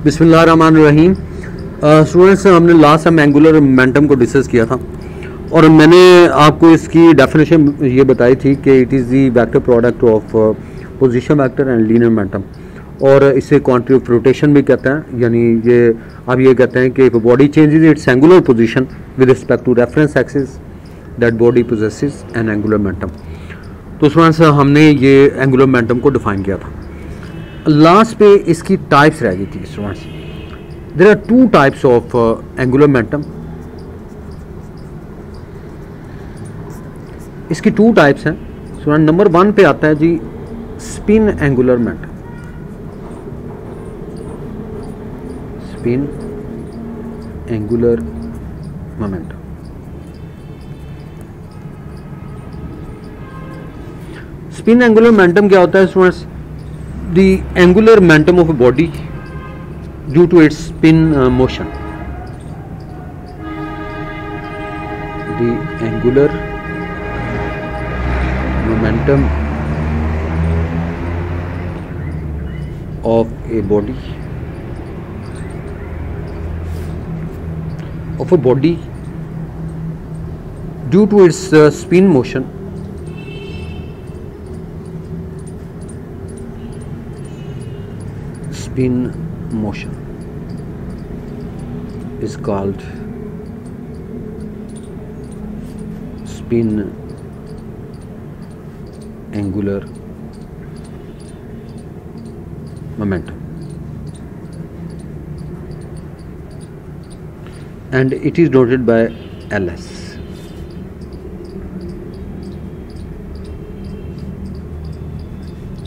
बिस्मिल्लाहिर्रहमानिर्रहीम। स्टूडेंट्स, हमने last time angular momentum को डिस्कस किया था और मैंने आपको इसकी डेफिनेशन ये बताई थी कि it is the vector product of position vector and linear momentum, और इसे क्वांटिटी ऑफ रोटेशन भी कहते हैं। यानी ये आप ये कहते हैं कि body changes its angular position with respect to reference axis, that body possesses an angular momentum. तो स्टूडेंट्स, हमने ये एंगुलर मोमेंटम को डिफाइन किया था। लास्ट पे इसकी टाइप्स रह गई थी students. There are two types of angular momentum. इसकी टू टाइप्स हैं स्टूडेंट। नंबर 1 पे आता है जी spin angular momentum. Spin angular momentum. Spin angular momentum क्या होता है students? The angular momentum of a body due to its spin motion. The angular momentum of a body due to its spin motion is called spin angular momentum, and it is noted by LS.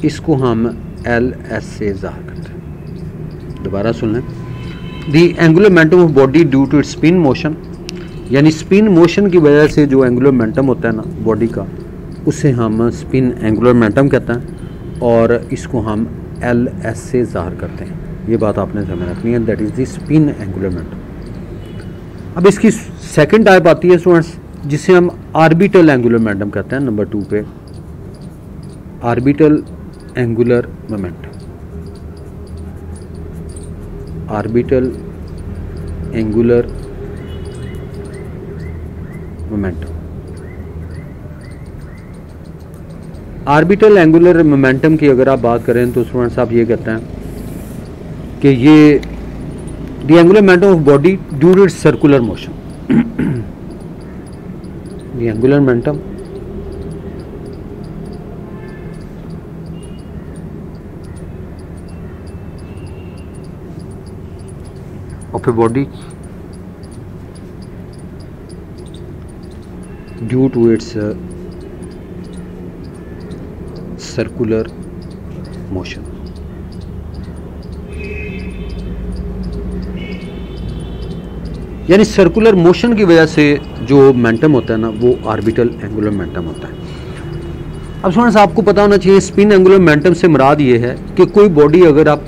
इसको हम LS से ज़ाहिर करते हैं। दोबारा सुन लें। The angular momentum of body due to its spin motion, यानी स्पिन मोशन की वजह से जो एंगुलर मोमेंटम होता है ना बॉडी का, उसे हम स्पिन एंगुलर मोमेंटम कहते हैं और इसको हम LS से ज़ाहिर करते हैं। ये बात आपने ध्यान में रखनी है, that is the spin angular momentum. अब इसकी सेकंड टाइप आती है स्टूडेंट्स जिसे हम ऑर्बिटल एंगुलर मोमेंटम कहते हैं। नंबर 2 पे orbital angular momentum. Orbital angular momentum. Orbital angular momentum की अगर आप बात करें तो स्टूडेंट्स आप ये कहते हैं कि ये the angular momentum of body due to its circular motion. The angular momentum of a body due to its circular motion. यानी सर्कुलर मोशन की वजह से जो मोमेंटम होता है ना वो ऑर्बिटल एंगुलर मोमेंटम होता है। अब स्टूडेंट्स आपको पता होना चाहिए स्पिन एंगुलर मोमेंटम से मुराद ये है कि कोई बॉडी अगर आप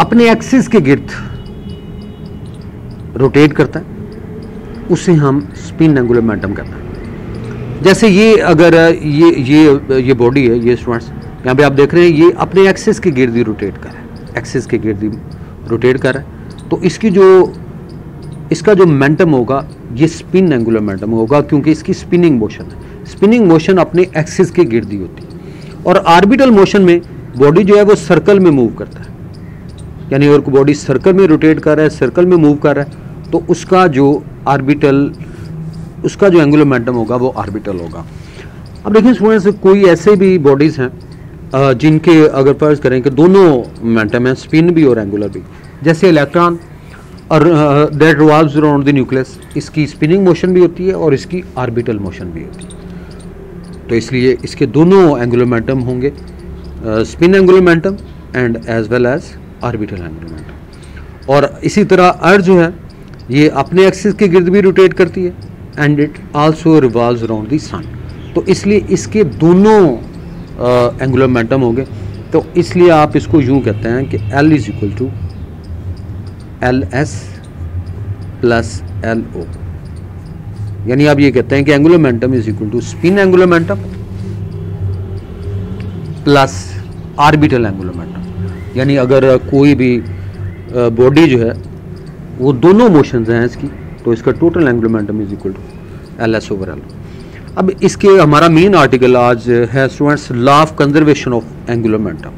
अपने एक्सिस के गिर्द रोटेट करता है उसे हम स्पिन एंगुलर मोमेंटम कहते हैं। जैसे ये अगर ये बॉडी है, ये स्टूडेंट्स यहाँ पे आप देख रहे हैं ये अपने एक्सिस के गिर्द ही रोटेट कर रहा है, एक्सिस के गिर्द ही रोटेट कर रहा है, तो इसका जो मोमेंटम होगा ये स्पिन एंगुलर मोमेंटम होगा क्योंकि इसकी स्पिनिंग मोशन है। स्पिनिंग मोशन अपने एक्सिस के गिर्द ही होती है। और ऑर्बिटल मोशन में बॉडी जो है वो सर्कल में मूव करता है, यानी अगर बॉडी सर्कल में रोटेट कर रहा है, सर्कल में मूव कर रहा है, तो उसका जो एंगुलर मोमेंटम होगा वो ऑर्बिटल होगा। अब देखिए स्टूडेंट्स कोई ऐसे भी बॉडीज़ हैं जिनके अगर फर्ज करें कि दोनों मोमेंटम हैं, स्पिन भी और एंगुलर भी, जैसे इलेक्ट्रॉन और that revolves around the nucleus, इसकी स्पिनिंग मोशन भी होती है और इसकी ऑर्बिटल मोशन भी होती है। तो इसलिए इसके दोनों एंगुलर मोमेंटम होंगे, spin angular momentum and as well as orbital angular momentum. और इसी तरह अर्थ जो है ये अपने एक्सिस के गिर्द भी रोटेट करती है and it also revolves around the sun. तो इसलिए इसके दोनों एंगुलर मोमेंटम होंगे। तो इसलिए आप इसको यूँ कहते हैं कि L is equal to LS plus LO, यानी आप ये कहते हैं कि angular momentum is equal to spin angular momentum plus orbital angular momentum. यानी अगर कोई भी बॉडी जो है वो दोनों मोशंस हैं इसकी, तो इसका total angular momentum is equal to L S over L. अब इसके हमारा मेन आर्टिकल आज है students law of conservation of angular momentum,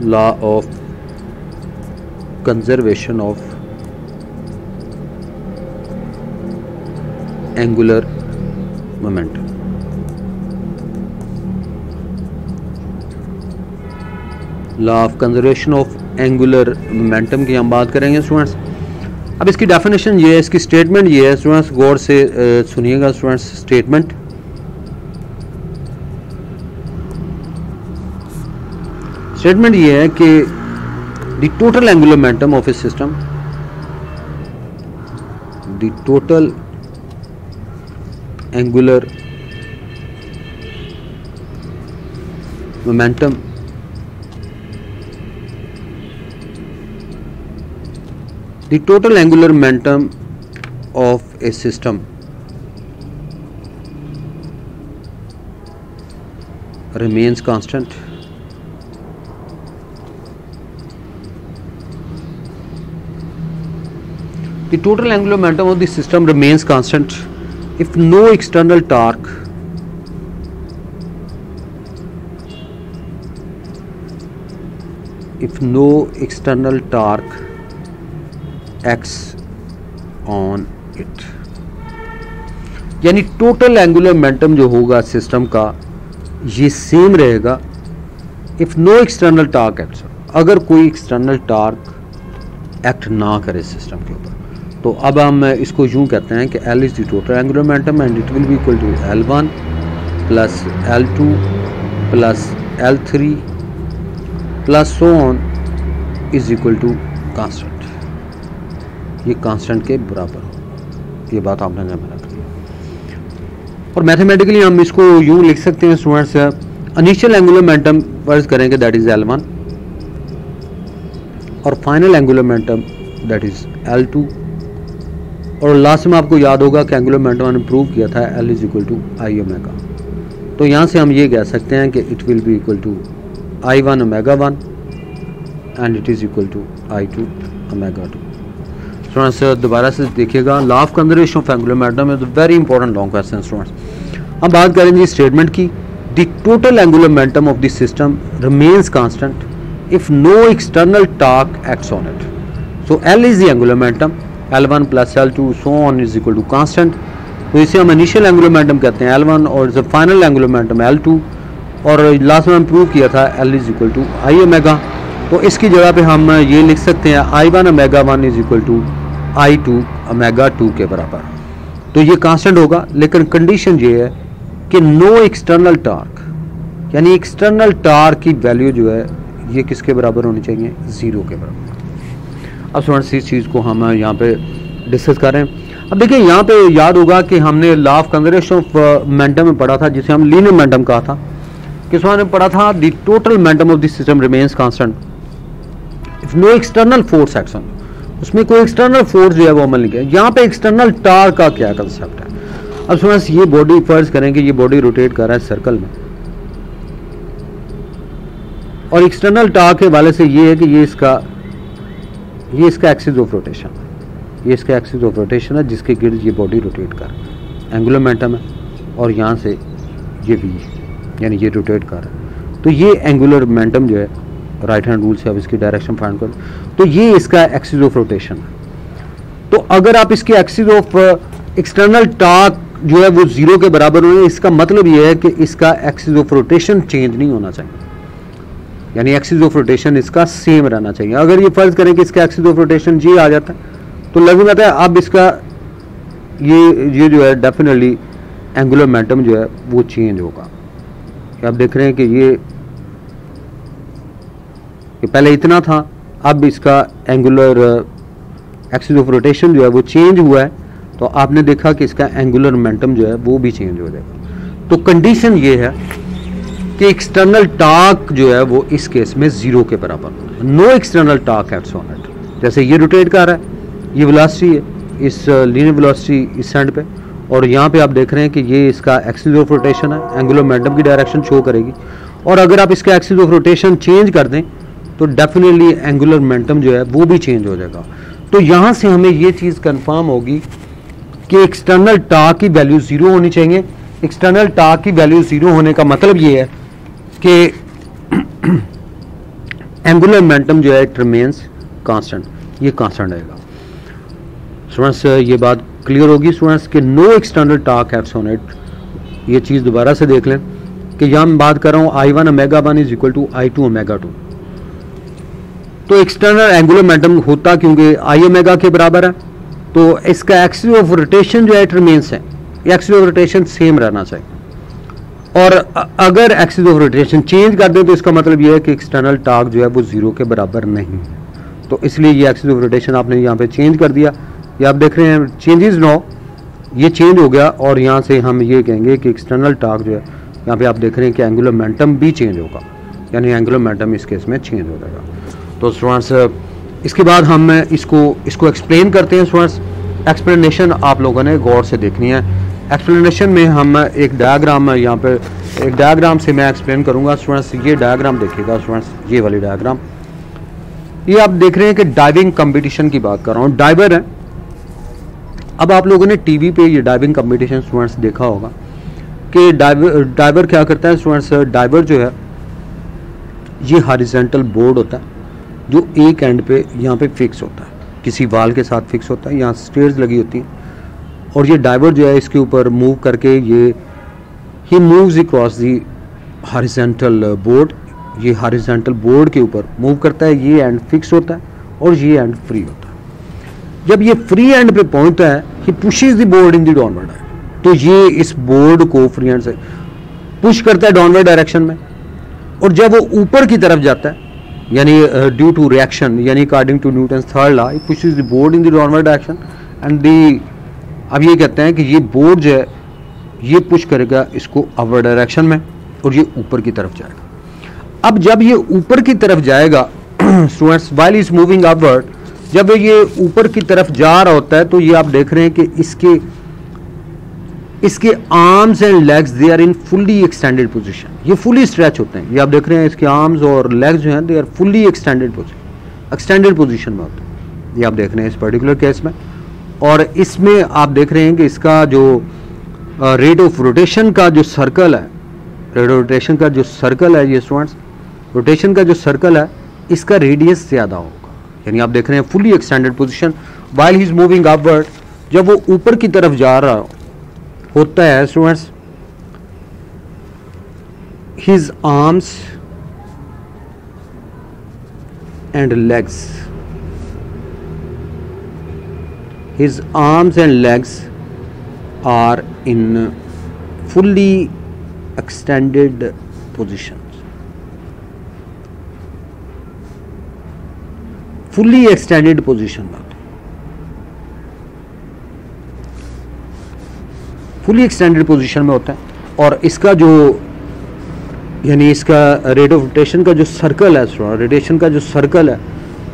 law of conservation of angular momentum. Law of conservation of angular momentum की हम बात करेंगे students. अब इसकी डेफिनेशन ये है, इसकी स्टेटमेंट ये है स्टूडेंट्स, गौर से सुनिएगा स्टूडेंट्स। स्टेटमेंट ये है कि the total angular momentum of A system, the total angular momentum the total angular momentum of a system remains constant the total angular momentum of the system remains constant if no external torque acts on it, यानी total angular momentum जो होगा system का ये same रहेगा if no external torque act, अगर कोई external torque act ना करे सिस्टम के ऊपर। तो अब हम इसको यूं कहते हैं कि L is the total angular momentum and it will be equal to L1 plus L2 plus L3 plus so on is equal to constant, ये कांस्टेंट के बराबर हो। ये बात आपने ध्यान में रखनी है। और मैथमेटिकली हम इसको यूं लिख सकते हैं स्टूडेंट्स, इनिशियल एंगुलर मोमेंटम फर्ज करेंगे दैट इज L1 और final angular momentum that is L2, और लास्ट में आपको याद होगा कि एंगुलर मोमेंटम हमने प्रूव किया था L is equal to I omega. तो यहाँ से हम ये कह सकते हैं कि it will be equal to I1 omega 1 and it is equal to I2 omega 2। Students दोबारा से देखिएगा, law of conservation of angular momentum is very important long question students. हम बात करेंगे स्टेटमेंट की, the total angular momentum of the system remains constant if no external torque acts on it. So L is the angular momentum, L1 plus L2 so on is equal to constant. तो इसे हम initial angular momentum कहते हैं L1 और final angular momentum L2, और last में हम prove किया था L is equal to I omega. तो इसकी जगह पे हम ये लिख सकते हैं I1 omega 1 is equal to I2 omega 2 के बराबर। तो ये कांस्टेंट होगा, लेकिन कंडीशन ये है कि नो एक्सटर्नल टॉर्क, यानी एक्सटर्नल टॉर्क की वैल्यू जो है ये किसके बराबर होनी चाहिए, 0 के बराबर। अब स्टूडेंट्स इस चीज़ को हम यहाँ पे डिस्कस कर रहे हैं। अब देखिए यहाँ पे याद होगा कि हमने law of conservation of momentum में पढ़ा था, जिसे हम लीनियर मोमेंटम कहा था, किस ने पढ़ा था, the total momentum of the system remains constant if no external force action, उसमें कोई एक्सटर्नल फोर्स जो है वो अमल नहीं किया। यहाँ पे एक्सटर्नल टॉर्क का क्या कंसेप्ट है। अब स्टूडेंट्स ये बॉडी फर्ज करेंगे, ये बॉडी रोटेट कर रहा है सर्कल में, और एक्सटर्नल टॉर्क के वाले से ये है कि ये इसका एक्सिस ऑफ रोटेशन है, ये इसका एक्सिस ऑफ रोटेशन है जिसके गिर्द ये बॉडी रोटेट कर रहा है, एंगुलर मोमेंटम है, और यहाँ से ये V यानी ये रोटेट कर रहा है। तो ये एंगुलर मोमेंटम जो है राइट हैंड रूल से अब इसकी डायरेक्शन फाइंड करो, तो ये इसका एक्सिस ऑफ रोटेशन है। तो अगर आप इसके एक्सिस ऑफ एक्सटर्नल टॉर्क जो है वो 0 के बराबर होने, इसका मतलब ये है कि इसका एक्सिस ऑफ रोटेशन चेंज नहीं होना चाहिए, यानी एक्सिस ऑफ रोटेशन इसका सेम रहना चाहिए। अगर ये फर्ज करें कि इसका एक्सिस ऑफ रोटेशन ये आ जाता है तो लगभग आता है अब इसका ये जो है डेफिनेटली एंगुलर मोमेंटम जो है वो चेंज होगा। आप देख रहे हैं कि ये पहले इतना था, अब इसका एंगुलर एक्सिस ऑफ रोटेशन जो है वो चेंज हुआ है, तो आपने देखा कि इसका एंगुलर मोमेंटम जो है वो भी चेंज हो जाएगा। तो कंडीशन ये है कि एक्सटर्नल टॉर्क जो है वो इस केस में 0 के बराबर, no external torque acts on it. जैसे ये रोटेट कर रहा है, ये वेलोसिटी है, इस लीनियर वेलोसिटी इस साइड पे, और यहाँ पे आप देख रहे हैं कि ये इसका एक्सिस ऑफ रोटेशन है, एंगुलर मोमेंटम की डायरेक्शन शो करेगी। और अगर आप इसका एक्सिस ऑफ रोटेशन चेंज कर दें तो डेफिनेटली एंगुलर मोमेंटम जो है वो भी चेंज हो जाएगा। तो यहाँ से हमें ये चीज़ कंफर्म होगी कि एक्सटर्नल टॉर्क की वैल्यू 0 होनी चाहिए। एक्सटर्नल टॉर्क की वैल्यू 0 होने का मतलब ये है कि एंगुलर मोमेंटम जो है इट रिमेन्स कांस्टेंट, ये कांस्टेंट रहेगा। स्टूडेंट्स ये बात क्लियर होगी स्टूडेंट्स कि no external torque acts on it. ये चीज़ दोबारा से देख लें कि यहाँ मैं बात कर रहा हूँ I1 omega 1 is equal to I2 omega 2। तो एक्सटर्नल एंगुलर मोमेंटम होता क्योंकि I ओमेगा के बराबर है, तो इसका एक्सिस ऑफ रोटेशन जो है इट रिमेन्स है, एक्सिस ऑफ रोटेशन सेम रहना चाहिए। और अगर एक्सिस ऑफ रोटेशन चेंज कर दे तो इसका मतलब ये है कि एक्सटर्नल टॉर्क जो है वो 0 के बराबर नहीं है। तो इसलिए ये एक्सिस ऑफ रोटेशन आपने यहाँ पे चेंज कर दिया। ये आप देख रहे हैं चेंजेस नाउ, ये चेंज हो गया और यहाँ से हम ये कहेंगे कि एक्सटर्नल टॉर्क जो है, यहाँ पे आप देख रहे हैं कि एंगुलर मोमेंटम भी चेंज होगा, यानी एंगुलर मोमेंटम इस केस में चेंज हो जाएगा। तो स्टूडेंट्स इसके बाद हम इसको एक्सप्लेन करते हैं। स्टूडेंट्स एक्सप्लेनेशन आप लोगों ने गौर से देखनी है। एक्सप्लेनेशन में हम एक डायग्राम, यहाँ पे एक डायग्राम से मैं एक्सप्लेन करूँगा। स्टूडेंट्स ये डायग्राम देखिएगा स्टूडेंट्स, ये वाली डायग्राम, ये आप देख रहे हैं कि डाइविंग कंपटीशन की बात कर रहा हूँ। डाइवर है। अब आप लोगों ने टीवी पे ये डाइविंग कंपटीशन स्टूडेंट्स देखा होगा कि डाइवर क्या करता है स्टूडेंट्स। डाइवर जो है ये हॉरिजॉन्टल बोर्ड होता है जो एक एंड पे यहाँ पे फिक्स होता है, किसी वाल के साथ फिक्स होता है, यहाँ स्टेयर्स लगी होती हैं और ये डाइवर जो है इसके ऊपर मूव करके he moves across the horizontal board. ये हॉरिजॉन्टल बोर्ड के ऊपर मूव करता है, ये एंड फिक्स होता है और ये एंड फ्री होता है। जब ये फ्री एंड पे पहुंचता है he pushes the board in the downward direction. तो ये इस बोर्ड को फ्री एंड से पुश करता है डाउनवर्ड डायरेक्शन में, और जब वो ऊपर की तरफ जाता है यानी ड्यू टू रिएक्शन, यानी according to Newton's third law, it pushes the board in the downward direction and अब ये कहते हैं कि ये बोर्ड जो है ये पुश करेगा इसको अपवर्ड डायरेक्शन में और ये ऊपर की तरफ जाएगा। अब जब ये ऊपर की तरफ जाएगा students, while is moving upward, जब ये ऊपर की तरफ जा रहा होता है तो ये आप देख रहे हैं कि इसके arms and legs they are in fully extended position, ये फुल्ली स्ट्रेच होते हैं। ये आप देख रहे हैं इसके आर्म्स और लेग्स जो हैं they are fully extended position में होते हैं। ये आप देख रहे हैं इस पर्टिकुलर केस में। और इसमें आप देख रहे हैं कि इसका जो रेट ऑफ रोटेशन का जो सर्कल है, रेट ऑफ रोटेशन का जो सर्कल है, ये स्टूडेंट्स रोटेशन का जो सर्कल है इसका रेडियस ज़्यादा होगा। यानी आप देख रहे हैं fully extended position while he is moving upward, जब वो ऊपर की तरफ जा रहा होता है students, his arms and legs, his arms and legs are in fully extended positions. Fully extended position में, fully extended position में होता है। और इसका जो यानी इसका रेट ऑफ रोटेशन का जो सर्कल है, रोटेशन का जो सर्कल है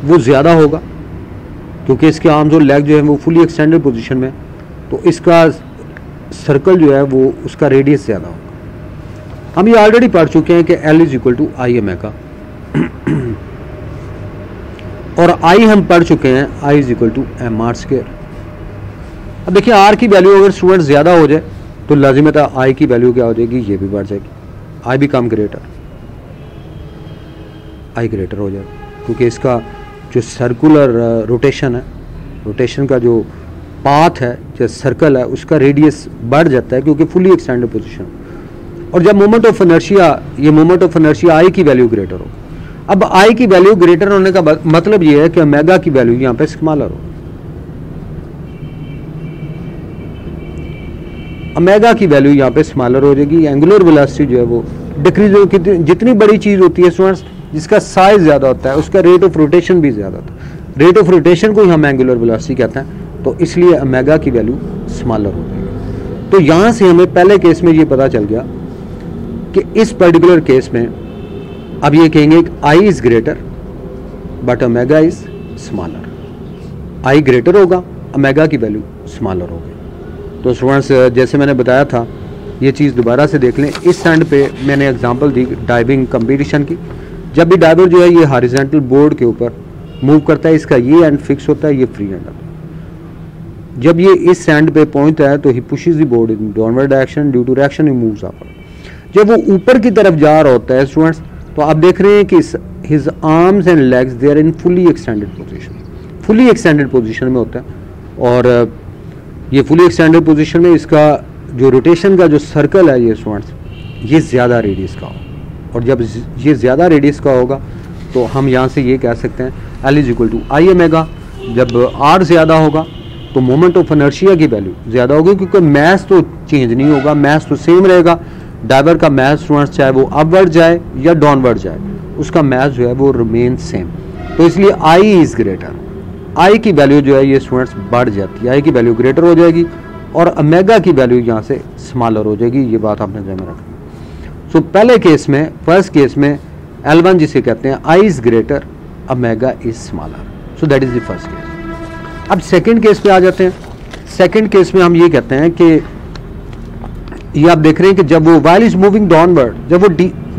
वो ज़्यादा होगा क्योंकि इसके आर्म्स और लेग जो है वो फुली एक्सटेंडेड पोजीशन में, तो इसका सर्कल जो है वो उसका रेडियस ज़्यादा होगा। हम ये ऑलरेडी पढ़ चुके हैं कि L is equal to I omega, और I हम पढ़ चुके हैं I is equal to M R square. अब देखिए R की वैल्यू अगर स्टूडेंट ज़्यादा हो जाए तो लाजिमत है I की वैल्यू क्या हो जाएगी, ये भी बढ़ जाएगी, I become greater, I greater हो जाएगा क्योंकि इसका जो सर्कुलर रोटेशन है, रोटेशन का जो पाथ है, जो सर्कल है, उसका रेडियस बढ़ जाता है क्योंकि फुली एक्सटेंडेड पोजीशन। और जब मोमेंट ऑफ इनर्शिया, ये मोमेंट ऑफ इनर्शिया आई की वैल्यू ग्रेटर हो। अब आई की वैल्यू ग्रेटर होने का मतलब ये है कि ओमेगा की वैल्यू यहाँ पे स्मॉलर हो। ओमेगा की वैल्यू यहाँ पे स्मॉलर हो जाएगी, एंगुलर वेलोसिटी जो है वो डिक्रीज हो। जितनी बड़ी चीज़ होती है स्टूडेंट्स, जिसका साइज ज़्यादा होता है उसका रेट ऑफ रोटेशन भी ज़्यादा होता है। रेट ऑफ रोटेशन को ही हम एंगुलर वेलोसिटी कहते हैं, तो इसलिए ओमेगा की वैल्यू स्मॉलर हो जाएगी। तो यहाँ से हमें पहले केस में ये पता चल गया कि इस पर्टिकुलर केस में अब ये कहेंगे कि I is greater but omega is smaller. I greater होगा, ओमेगा की वैल्यू स्मॉलर होगी। तो स्टूडेंट्स जैसे मैंने बताया था, ये चीज़ दोबारा से देख लें। इस एंड पे मैंने एग्जांपल दी डाइविंग कंपटीशन की, जब भी डाइवर जो है ये हॉरिजॉन्टल बोर्ड के ऊपर मूव करता है, इसका ये एंड फिक्स होता है, ये फ्री एंड होता है। जब ये इस एंड पे पहुंचता है तो he pushes the board in downward direction, due to direction he moves upward. जब वो ऊपर की तरफ जा रहा होता है स्टूडेंट्स, तो आप देख रहे हैं कि his arms and legs they are in fully extended position, fully extended position में होता है। और ये फुली एक्सटेंडेड पोजीशन में इसका जो रोटेशन का जो सर्कल है ये स्टूडेंट्स, ये ज़्यादा रेडियस का हो। और जब ये ज़्यादा रेडियस का होगा तो हम यहाँ से ये कह सकते हैं L is equal to I omega. जब R ज़्यादा होगा तो मोमेंट ऑफ इनर्शिया की वैल्यू ज़्यादा होगी, क्योंकि मैथ तो चेंज नहीं होगा, मैथ तो सेम रहेगा। डाइवर का मैथ स्टूडेंट्स चाहे वो अपवर्ड जाए या डाउनवर्ड जाए, उसका मैथ जो है वो रिमेन सेम। तो इसलिए I इज़ ग्रेटर, I की वैल्यू जो है ये स्टूडेंट्स बढ़ जाती है, I की वैल्यू ग्रेटर हो जाएगी और ओमेगा की वैल्यू यहाँ से स्मॉलर हो जाएगी। ये बात आपने ध्यान में रखनी। सो पहले केस में, फर्स्ट केस में L1 जिसे कहते हैं I is greater, omega is smaller. So that is the first case. अब सेकंड केस पे आ जाते हैं। सेकंड केस में हम ये कहते हैं कि ये आप देख रहे हैं कि जब वो व्हाइल इज मूविंग डाउनवर्ड, जब वो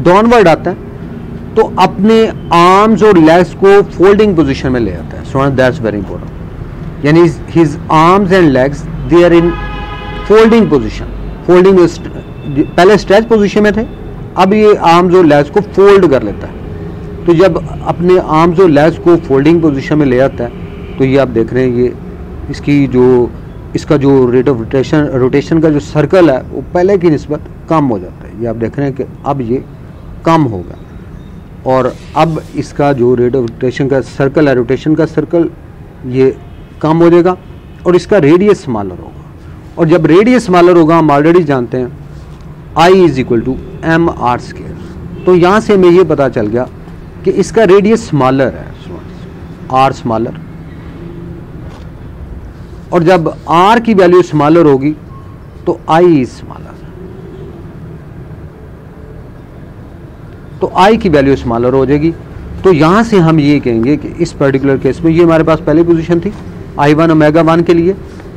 डाउनवर्ड आता है तो अपने आर्म्स और लेग्स को फोल्डिंग पोजीशन में ले आता है। सो दैट्स वेरी इंपॉर्टेंट, यानी his arms and legs they are in folding position. Folding पहले स्ट्रेच पोजीशन में थे, अब ये आर्म्स और लेग्स को फोल्ड कर लेता है। तो जब अपने आर्म्स और लेग्स को फोल्डिंग पोजीशन में ले आता है तो ये आप देख रहे हैं ये इसका जो रेट ऑफ रोटेशन का जो सर्कल है वो पहले की निस्बत कम हो जाता है। ये आप देख रहे हैं कि अब ये कम होगा और अब इसका जो रेट ऑफ रोटेशन का सर्कल है, रोटेशन का सर्कल ये कम हो जाएगा और इसका रेडियस स्मॉलर होगा। और जब रेडियस स्मॉलर होगा, हम ऑलरेडी जानते हैं I is equal to M R square. तो यहाँ से हमें ये पता चल गया कि इसका रेडियस स्मॉलर है, R स्मॉलर। और जब R की वैल्यू स्मॉलर होगी तो I इज स्मॉलर, तो I की वैल्यू स्मॉलर हो जाएगी। तो यहां से हम ये कहेंगे कि इस पर्टिकुलर केस में ये हमारे पास पहली पोजीशन थी I1 ओमेगा 1 के लिए,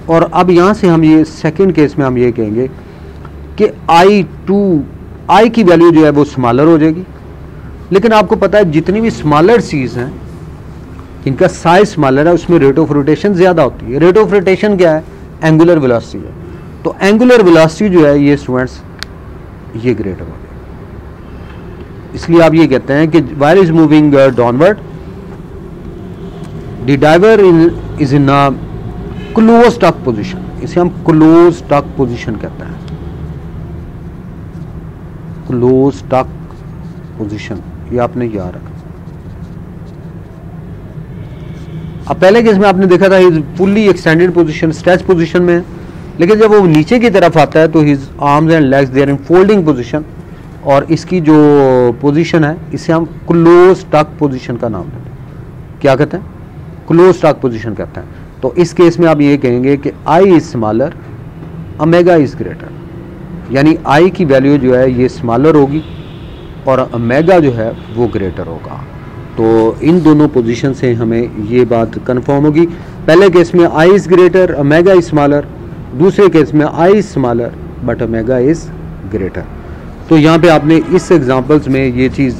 और अब यहां से हम ये सेकंड केस में हम ये कहेंगे कि I की वैल्यू जो है वो स्मॉलर हो जाएगी। लेकिन आपको पता है जितनी भी स्मॉलर चीज़ हैं इनका साइज स्मॉलर है, उसमें रेट ऑफ रोटेशन ज़्यादा होती है। रेट ऑफ रोटेशन क्या है? एंगुलर वेलोसिटी है। तो एंगुलर वेलोसिटी जो है ये स्टूडेंट्स ये ग्रेटर हो जाएगी। इसलिए आप ये कहते हैं कि wire is moving downward, the diver is in a close tuck position. इसे हम क्लोज टक पोजीशन कहते हैं, क्लोज टक पोजीशन, ये आपने याद रखा। अब पहले केस में आपने देखा था his fully extended position, stretch position में है, लेकिन जब वो नीचे की तरफ आता है तो his arms and legs they are in folding position, और इसकी जो पोजीशन है इसे हम क्लोज टक पोजीशन का नाम देते हैं। क्या कहते हैं? क्लोज टक पोजीशन कहते हैं। तो इस केस में आप ये कहेंगे कि I is smaller, omega is greater, यानी आई की वैल्यू जो है ये स्मॉलर होगी और ओमेगा जो है वो ग्रेटर होगा। तो इन दोनों पोजीशन से हमें ये बात कंफर्म होगी। पहले केस में I is greater, omega is smaller, दूसरे केस में I is smaller but omega is greater. तो यहाँ पे आपने इस एग्जांपल्स में ये चीज़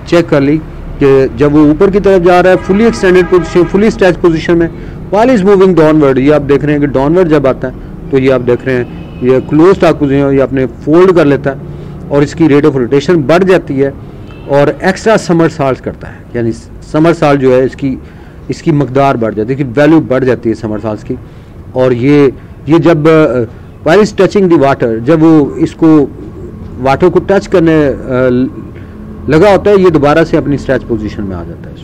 चेक कर ली कि जब वो ऊपर की तरफ जा रहा है fully extended position, fully stretch position में, व्हाइल इज मूविंग डाउनवर्ड, ये आप देख रहे हैं कि डाउनवर्ड जब आता है तो ये आप देख रहे हैं ये क्लोज टक पोजीशन, ये अपने फोल्ड कर लेता है और इसकी रेट ऑफ रोटेशन बढ़ जाती है और एक्स्ट्रा समरसॉल्ट करता है, यानी समरसॉल्ट जो है इसकी मकदार बढ़ जाती है, इसकी वैल्यू बढ़ जाती है समरसॉल्ट की। और ये जब while is touching the water, जब वो इसको वाटर को टच करने लगा होता है, ये दोबारा से अपनी स्ट्रेच पोजीशन में आ जाता है,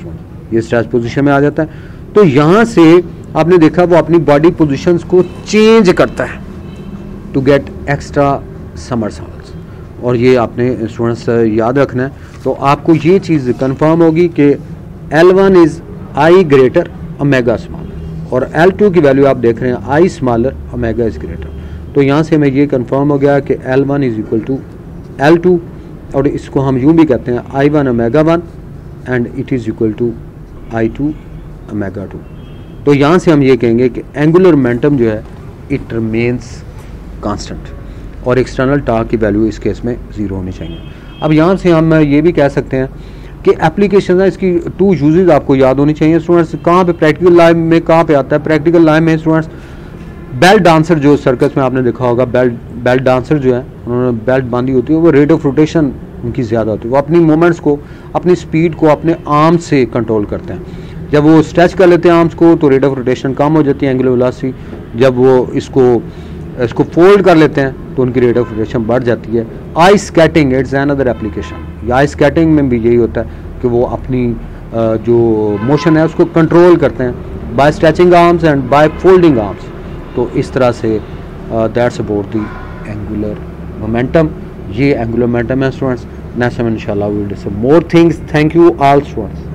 ये स्ट्रेच पोजीशन में आ जाता है। तो यहाँ से आपने देखा वो अपनी बॉडी पोजीशंस को चेंज करता है टू गेट एक्स्ट्रा समरसॉल्ट्स, और ये आपने स्टूडेंट्स याद रखना है। तो आपको ये चीज़ कंफर्म होगी कि L1 is I greater, omega smaller, और L2 की वैल्यू आप देख रहे हैं आई स्मॉलर, ओमेगा इज ग्रेटर। तो यहाँ से हमें ये कंफर्म हो गया कि L1 is equal to L2, और इसको हम यूँ भी कहते हैं I1 omega 1 and it is equal to I2 omega 2। तो यहाँ से हम ये कहेंगे कि एंगुलर मोमेंटम जो है इट रिमेन्स कांस्टेंट, और एक्सटर्नल टॉर्क की वैल्यू इस केस में 0 होनी चाहिए। अब यहाँ से हम ये भी कह सकते हैं कि एप्लीकेशन है इसकी, 2 यूजेस आपको याद होनी चाहिए स्टूडेंट्स। कहाँ पे प्रैक्टिकल लाइफ में कहाँ पे आता है? प्रैक्टिकल लाइफ में स्टूडेंट्स बेल्ट डांसर, जो सर्कस में आपने देखा होगा, बेल्ट डांसर जो है उन्होंने बेल्ट बांधी होती है, वो रेट ऑफ रोटेशन उनकी ज़्यादा होती है, वो अपनी मूवमेंट्स को, अपनी स्पीड को अपने आर्म से कंट्रोल करते हैं। जब वो स्ट्रेच कर लेते हैं आर्म्स को तो रेट ऑफ रोटेशन कम हो जाती है, एंगुलर वेलोसिटी। जब वो इसको फोल्ड कर लेते हैं तो उनकी रेट ऑफ रोटेशन बढ़ जाती है। Ice skating it's another application. Ice skating में भी यही होता है कि वो अपनी जो मोशन है उसको कंट्रोल करते हैं by stretching arms and by folding arms. तो इस तरह से that's about the angular momentum. ये एंगुलर मोमेंटम है स्टूडेंट्स। नेक्स्ट टाइम इंशाल्लाह we will discuss more things. Thank you all students.